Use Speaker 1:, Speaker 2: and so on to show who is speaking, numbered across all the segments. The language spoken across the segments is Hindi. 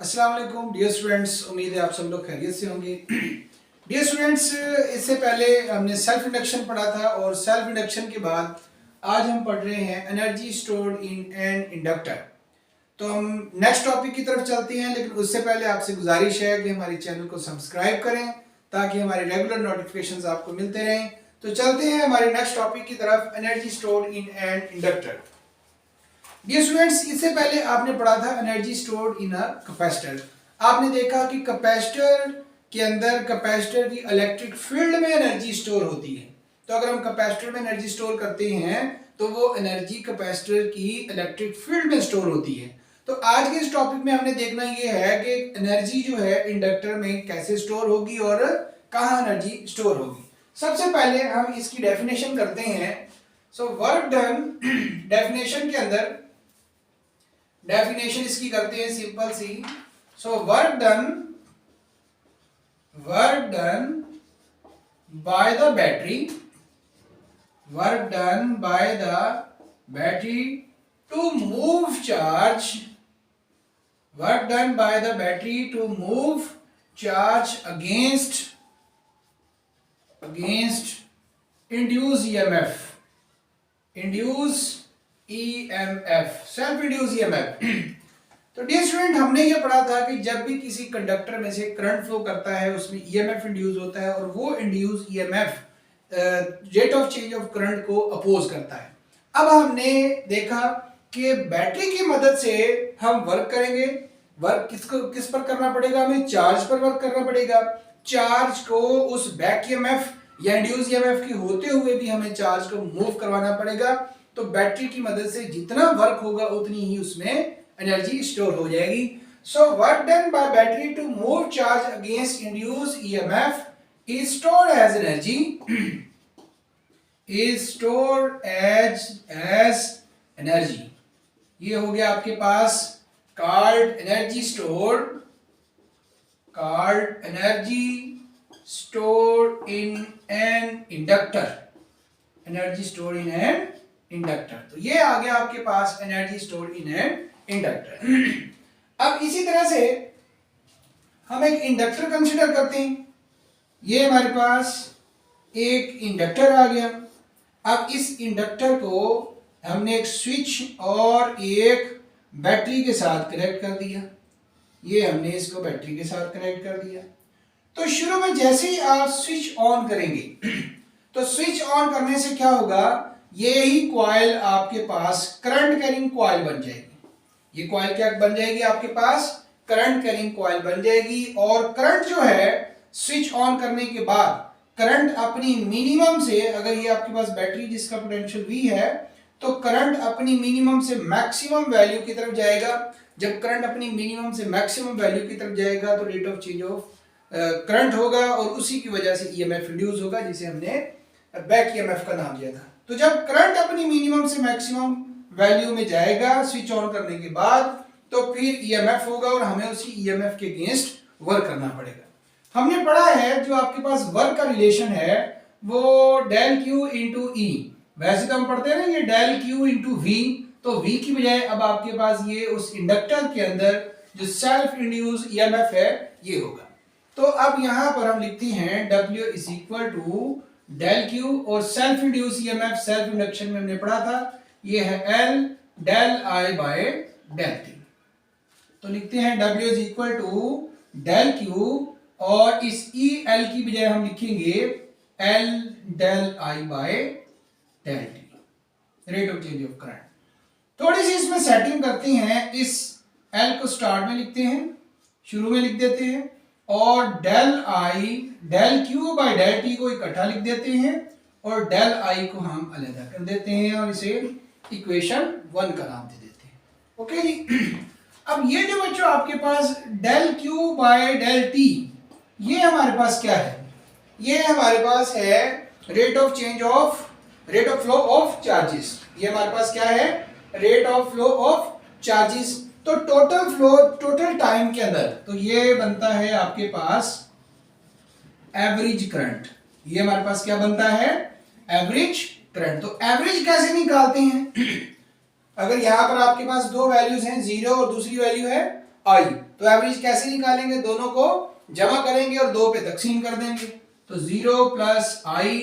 Speaker 1: अस्सलाम वालेकुम डियर स्टूडेंट्स, उम्मीद है आप सब लोग खैरियत से होंगे। डियर स्टूडेंट्स, इससे पहले हमने सेल्फ इंडक्शन पढ़ा था और सेल्फ इंडक्शन के बाद आज हम पढ़ रहे हैं energy stored in an inductor. तो हम नेक्स्ट टॉपिक की तरफ चलते हैं, लेकिन उससे पहले आपसे गुजारिश है कि हमारे चैनल को सब्सक्राइब करें ताकि हमारे रेगुलर नोटिफिकेशंस आपको मिलते रहें। तो चलते हैं हमारे नेक्स्ट टॉपिक की तरफ, energy stored in an inductor. Dear students, इससे पहले आपने पढ़ा था energy stored in a capacitor. आपने देखा कि कैपेसिटर के अंदर कैपेसिटर की इलेक्ट्रिक फील्ड में एनर्जी स्टोर होती है। तो अगर हम कैपेसिटर में एनर्जी स्टोर करते हैं तो वो एनर्जी कैपेसिटर की इलेक्ट्रिक फील्ड में स्टोर होती है। तो आज के इस टॉपिक में हमने देखना ये है कि एनर्जी जो है इंडक्टर में कैसे स्टोर होगी और कहाँ एनर्जी स्टोर होगी। सबसे पहले हम इसकी डेफिनेशन करते हैं। सो वर्क डन, डेफिनेशन के अंदर डेफिनेशन इसकी करते हैं सिंपल सी। So work done by the battery, work done by the battery to move charge, work done by the battery to move charge against induce EMF, induce EMF, self induce EMF। तो डियर स्टूडेंट, हमने ये पढ़ा था कि जब भी किसी कंडक्टर में से करंट फ्लो करता है उसमें EMF इंड्यूस होता है और वो induce EMF rate of change of current को अपोज करता है। अब हमने देखा कि बैटरी की मदद से हम वर्क करेंगे। वर्क किस पर करना पड़ेगा? हमें चार्ज पर वर्क करना पड़ेगा। चार्ज को उस बैक EMF या इंड्यूस EMF की होते हुए भी हमें चार्ज को मूव करवाना पड़ेगा। तो बैटरी की मदद से जितना वर्क होगा उतनी ही उसमें एनर्जी स्टोर हो जाएगी। So work done by battery to move charge against induce EMF is stored as energy, is stored as energy। ये हो गया आपके पास called energy stored in an inductor, energy store in an inductor. तो ये आ गया आपके पास energy store in an inductor. अब इसी तरह से हम एक इंडक्टर कंसीडर करते हैं। ये हमारे पास एक इंडक्टर आ गया। अब इस इंडक्टर को हमने एक स्विच और एक बैटरी के साथ कनेक्ट कर दिया। ये हमने इसको बैटरी के साथ कनेक्ट कर दिया। तो शुरू में जैसे ही आप स्विच ऑन करेंगे तो स्विच ऑन करने से क्या होगा, ये ही कॉइल आपके पास करंट कैरिंग कॉइल बन जाएगी। ये कॉइल क्या बन जाएगी? आपके पास करंट कैरिंग कॉइल बन जाएगी। और करंट जो है स्विच ऑन करने के बाद करंट अपनी मिनिमम से, अगर ये आपके पास बैटरी जिसका पोटेंशियल V है, तो करंट अपनी मिनिमम से मैक्सिमम वैल्यू की तरफ जाएगा। जब करंट अपनी मिनिमम से मैक्सिमम वैल्यू की तरफ जाएगा तो rate of change of current होगा और उसी की वजह से EMF इंड्यूस होगा, जिसे हमने बैक EMF का नाम दिया था। तो जब करंट अपनी मिनिमम से मैक्सिमम वैल्यू में जाएगा स्विच ऑन करने के बाद, तो फिर EMF होगा और हमें उसी EMF के अगेंस्ट वर्क करना पड़ेगा। हमने पढ़ा है जो आपके पास वर्क का रिलेशन है वो डेल Q इंटू E। वैसे तो हम पढ़ते हैं ना ये डेल Q इंटू V, तो V की बजाय अब आपके पास ये उस इंडक्टर के अंदर जो सेल्फ इंड्यूस EMF है ये होगा। तो अब यहां पर हम लिखते हैं W is equal to del Q और self induce EMF self induction में हमने पढ़ा था ये है L del I by del T। तो लिखते हैं W is equal to del Q और इस EL की बजाय हम लिखेंगे L del I by del T, rate of change of current. थोड़ी सी इसमें सेटिंग करते हैं। इस L को स्टार्ट में लिखते हैं, शुरू में लिख देते हैं, और del I del Q by del T को इकट्ठा लिख देते हैं और डेल I को हम अलग कर देते हैं और इसे इक्वेशन 1 का नाम दे देते हैं। ओके जी। अब ये जो बच्चों आपके पास del Q by del T, ये हमारे पास क्या है? ये हमारे पास है rate of flow of charges. ये हमारे पास क्या है? Rate of flow of charges. तो टोटल टाइम के अंदर तो ये बनता है आपके पास एवरेज करंट। ये हमारे पास क्या बनता है? Average current. तो एवरेज कैसे निकालते हैं? अगर यहां पर आपके पास दो वैल्यूज हैं, 0 और दूसरी वैल्यू है आई। तो एवरेज कैसे निकालेंगे, दोनों को जमा करेंगे और 2 पे तकसीम कर देंगे। तो 0 प्लस आई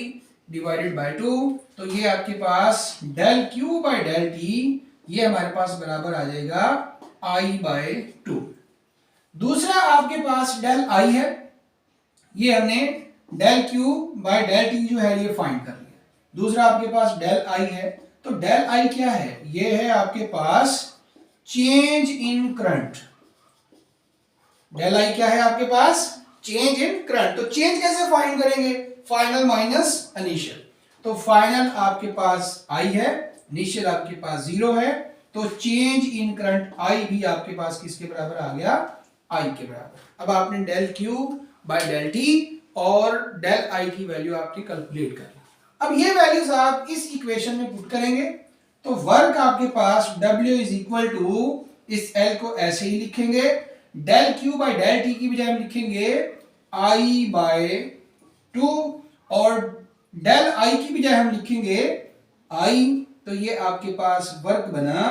Speaker 1: डिवाइडेड बाय 2, तो ये आपके पास del Q by del T, ये हमारे पास बराबर आ जाएगा आई बाय 2। दूसरा आपके पास डेल आई है, ये हमने del Q by del T जो है ये फाइंड कर लिया। दूसरा आपके पास डेल आई है, तो डेल आई क्या है, ये है आपके पास change in current. Del I क्या है आपके पास, चेंज इन करंट। तो चेंज कैसे फाइंड करेंगे, फाइनल माइनस इनिशियल। तो फाइनल आपके पास आई है, इनिशियल आपके पास 0 है, तो चेंज इन करंट आई भी आपके पास किसके बराबर आ गया, आई के बराबर। अब आपने del Q by del T और डेल आई की वैल्यू आपने कैलकुलेट कर ली। अब ये वैल्यूज आप इस इक्वेशन में पुट करेंगे, तो वर्क आपके पास W इज इक्वल टू, इस L को ऐसे ही लिखेंगे, del Q by del T की बजाय हम लिखेंगे आई बाय 2, और डेल आई की बजाय हम लिखेंगे आई। तो ये आपके पास वर्क बना,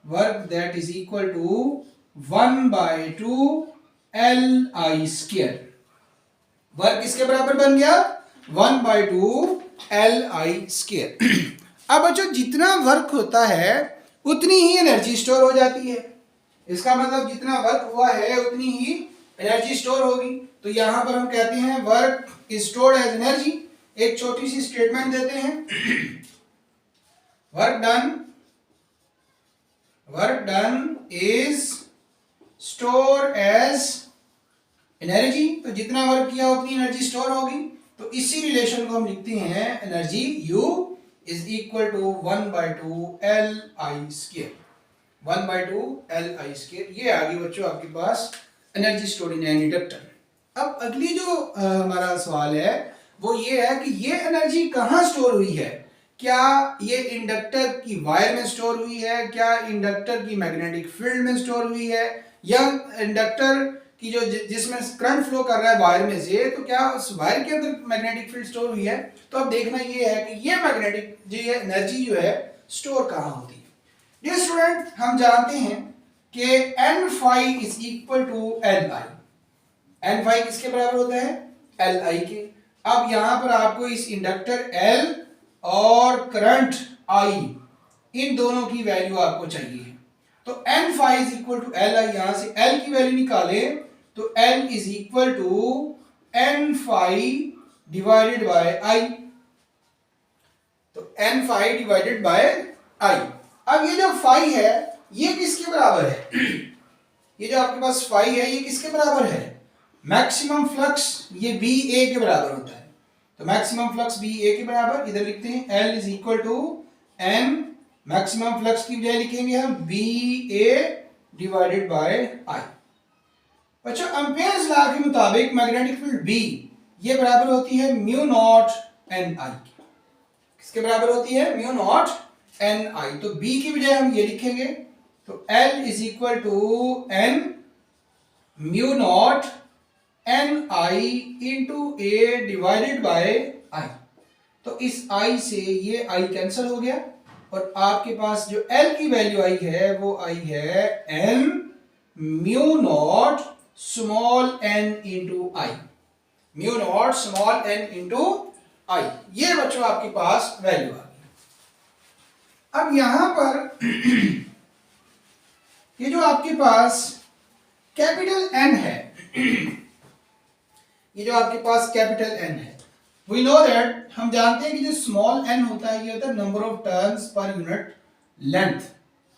Speaker 1: work that is equal to 1/2 Li square. Work किसके बराबर बन गया, 1/2 Li स्क्वायर। अब बच्चों जितना वर्क होता है उतनी ही एनर्जी स्टोर हो जाती है। इसका मतलब जितना वर्क हुआ है उतनी ही एनर्जी स्टोर होगी। तो यहां पर हम कहते हैं work is stored as energy. एक छोटी सी स्टेटमेंट देते हैं, work done is store as energy. तो जितना वर्क किया उतनी एनर्जी स्टोर होगी। तो इसी रिलेशन को हम लिखते हैं energy U is equal to 1/2 Li square, 1/2 Li square. ये आ गई बच्चों आपके पास energy stored in an inductor. अब अगली जो हमारा सवाल है वो ये है कि ये एनर्जी कहाँ स्टोर हुई है। क्या ये इंडक्टर की वायर में स्टोर हुई है, क्या इंडक्टर की मैग्नेटिक फील्ड में स्टोर हुई है, या इंडक्टर की जो जिसमें करंट फ्लो कर रहा है वायर में से, तो क्या उस वायर के अंदर मैग्नेटिक फील्ड स्टोर हुई है। तो अब देखना ये है कि ये मैग्नेटिक जो ये एनर्जी जो है स्टोर कहाँ होती है। डियर स्टूडेंट, हम जानते हैं कि n phi is equal to L I. n phi किसके बराबर होता है, L आई के। अब यहां पर आपको इस इंडक्टर L और करंट I इन दोनों की वैल्यू आपको चाहिए। तो n phi is equal to L I, यहां से L की वैल्यू निकालें तो L is equal to n phi divided by I। तो n phi divided by I। अब ये जो फाई है ये किसके बराबर है, ये जो आपके पास फाई है ये किसके बराबर है, मैक्सिमम फ्लक्स, ये बी ए के बराबर होता है। तो मैक्सिमम फ्लक्स बी ए के बराबर इधर लिखते हैं L is equal to n, maximum flux की बजाय लिखेंगे हम B A divided by I। बच्चों एम्पियर्स लॉ के मुताबिक मैग्नेटिक फील्ड B ये बराबर होती है म्यू नॉट एन आई। किसके बराबर होती है, म्यू नॉट एन आई। तो B की बजाय हम ये लिखेंगे, तो L is equal to n mu naught N I into A divided by I। तो इस I से ये I कैंसिल हो गया और आपके पास जो L की वैल्यू आई है वो आई है n mu naught small n into I, mu naught small n into I. ये बच्चों आपके पास वैल्यू आ गई। अब यहां पर ये जो आपके पास कैपिटल N है, ये जो आपके पास कैपिटल N है, वी नो दैट, हम जानते हैं कि जो स्मॉल n होता है ये होता है number of turns per unit length,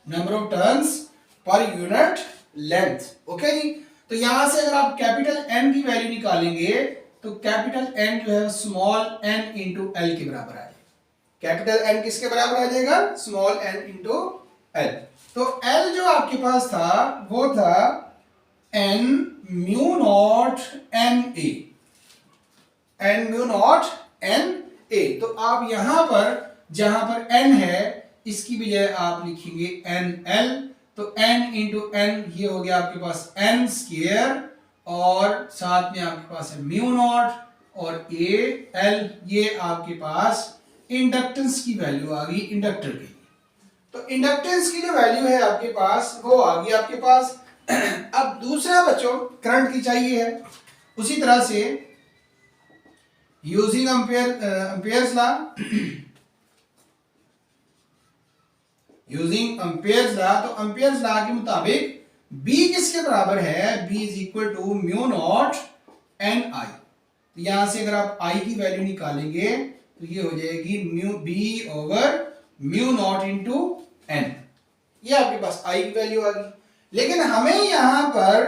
Speaker 1: number of turns per unit length. Okay जी। तो यहां से अगर आप कैपिटल N की वैल्यू निकालेंगे तो कैपिटल N जो है स्मॉल n इंटू L के बराबर आ जाएगा। कैपिटल N किसके बराबर आ जाएगा, स्मॉल n इंटू L। तो L जो आपके पास था वो था n mu not n A, n mu not n ए। तो आप यहां पर जहां पर n है इसकी बजाय आप लिखेंगे n l। तो n इंटू n ये हो गया आपके पास n स्क्वायर और साथ में आपके पास है म्यू नॉट और a l, ये आपके पास इंडक्टेंस की वैल्यू आ गई इंडक्टर की। तो इंडक्टेंस की जो वैल्यू है आपके पास वो आ गई आपके पास अब दूसरा बच्चों करंट की चाहिए है, उसी तरह से using Ampere's law, using Ampere's law, तो अम्पेयर्स लॉ के मुताबिक B किसके बराबर है, B is equal to mu naught N I. तो यहां से अगर आप I की वैल्यू निकालेंगे तो ये हो जाएगी mu B over mu naught into N. ये आपके पास I की वैल्यू आ गई, लेकिन हमें यहां पर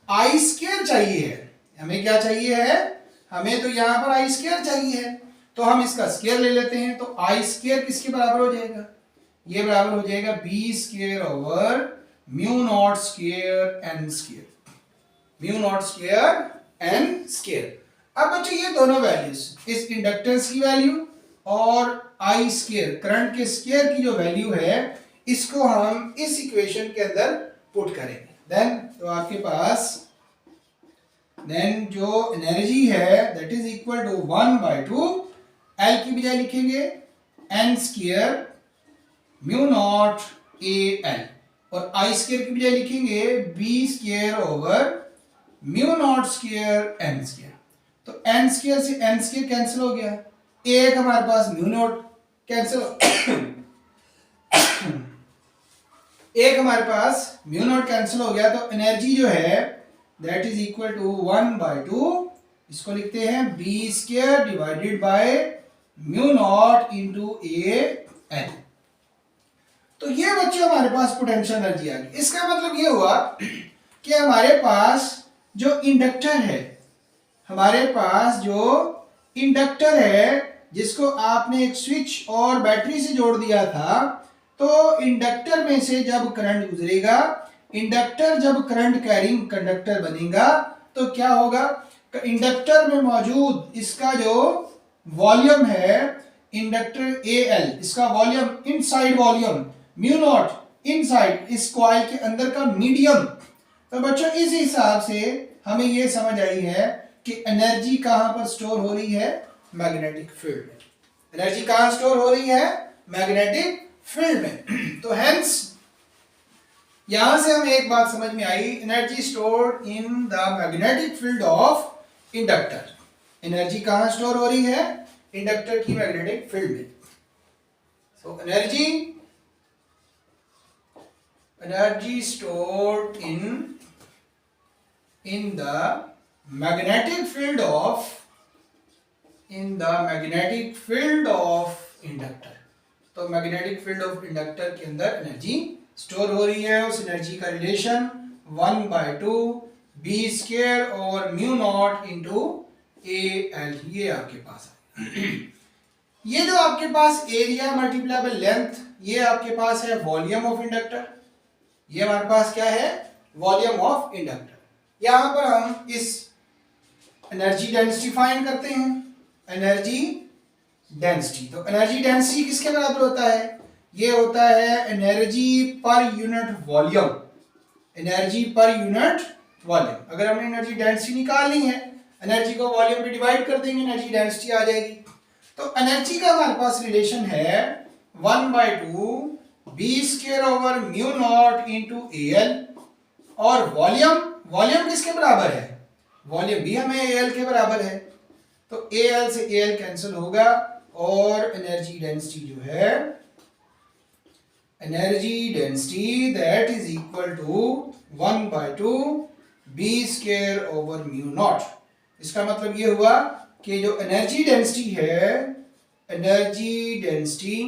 Speaker 1: I स्क्वायर चाहिए है। हमें क्या चाहिए है, हमें तो यहां पर I स्क्वायर चाहिए है, तो हम इसका स्क्वायर ले लेते हैं। तो I स्क्वायर किसके बराबर हो जाएगा, ये बराबर हो जाएगा B square over mu naught square N square, mu naught square N square. अब बच्चों ये दोनों वैल्यूज, इस इंडक्टेंस की वैल्यू और I स्क्वायर करंट के स्क्वायर की जो वैल्यू है, इसको हम इस इक्वेशन के अंदर पुट करेंगे। देन तो आपके पास देन जो एनर्जी है that is equal to 1/2 L की बजाय लिखेंगे n square mu naught A L, और I स्क्वायर की बजाय लिखेंगे B square over mu naught square N square. तो n स्क्वायर से n स्क्वायर कैंसिल हो गया, एक हमारे पास म्यू नॉट कैंसिल एक हमारे पास म्यू नॉट कैंसिल हो गया। तो एनर्जी जो है दैट इज इक्वल टू 1/2, इसको लिखते हैं B square divided by mu naught into A N. तो ये बच्चों हमारे पास पोटेंशियल एनर्जी आ गई। इसका मतलब ये हुआ कि हमारे पास जो इंडक्टर है, हमारे पास जो इंडक्टर है जिसको आपने एक स्विच और बैटरी से जोड़ दिया था, तो इंडक्टर में से जब करंट गुजरेगा, इंडक्टर जब करंट कैरिंग कंडक्टर बनेगा, तो क्या होगा, इंडक्टर में मौजूद इसका जो वॉल्यूम है इंडक्टर AL, इसका volume inside volume mu naught inside इस कॉइल के अंदर का मीडियम। तो बच्चों इस हिसाब से हमें ये समझ आई है कि एनर्जी कहां पर स्टोर हो रही है, मैग्नेटिक फील्ड में। एनर्जी कहां स्टोर हो रही है, मैग्नेटिक फील्ड में। तो हेंस यहां से हमें एक बात समझ में आई, energy stored in the magnetic field of inductor. Energy कहां स्टोर हो रही है, इंडक्टर की मैग्नेटिक फील्ड में। So energy stored in the magnetic field of inductor. तो मैग्नेटिक फील्ड ऑफ इंडक्टर के अंदर एनर्जी स्टोर हो रही है। उस एनर्जी का रिलेशन 1/2 B स्क्वायर और म्यू नॉट इंटू AL, ये आपके पास है। ये जो आपके पास एरिया मल्टीप्लाई बाय लेंथ, ये आपके पास है वॉल्यूम ऑफ इंडक्टर। ये हमारे पास क्या है, वॉल्यूम ऑफ इंडक्टर। यहां पर हम इस एनर्जी डेंसिटी फाइंड करते हैं, एनर्जी डेंसिटी। तो एनर्जी डेंसिटी किसके बराबर होता है, ये होता है energy per unit volume, energy per unit volume. अगर हमने एनर्जी डेंसिटी निकालनी है, एनर्जी को वॉल्यूम पे डिवाइड कर देंगे, एनर्जी डेंसिटी आ जाएगी। तो एनर्जी का हमारे पास रिलेशन है 1/2 B square over mu naught into AL, और वॉल्यूम किसके बराबर है, वॉल्यूम भी हमें AL के बराबर है। तो AL से AL कैंसिल होगा, और एनर्जी डेंसिटी जो है, energy density that is equal to 1/2 B square over mu naught. इसका मतलब ये हुआ कि जो एनर्जी डेंसिटी है, energy density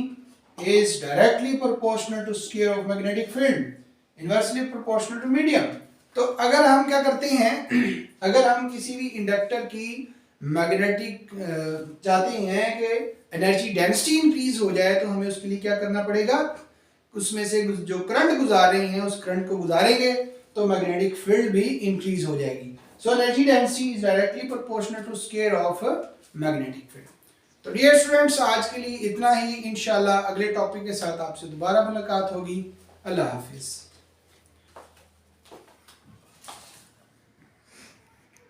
Speaker 1: is directly proportional to square of magnetic field, inversely proportional to medium. तो अगर हम क्या करते हैं, अगर हम किसी भी इंडक्टर की मैग्नेटिक चाहते हैं कि एनर्जी डेंसिटी इंक्रीज हो जाए, तो हमें उसके लिए क्या करना पड़ेगा, उसमें से जो करंट गुजार रहे हैं उस करंट को गुजारेंगे तो मैग्नेटिक फील्ड भी इंक्रीज हो जाएगी। So energy density is directly proportional to square of magnetic field. तो डियर स्टूडेंट्स, आज के लिए इतना ही। इंशाल्लाह अगले टॉपिक के साथ आपसे दोबारा मुलाकात होगी। अल्लाह हाफिज।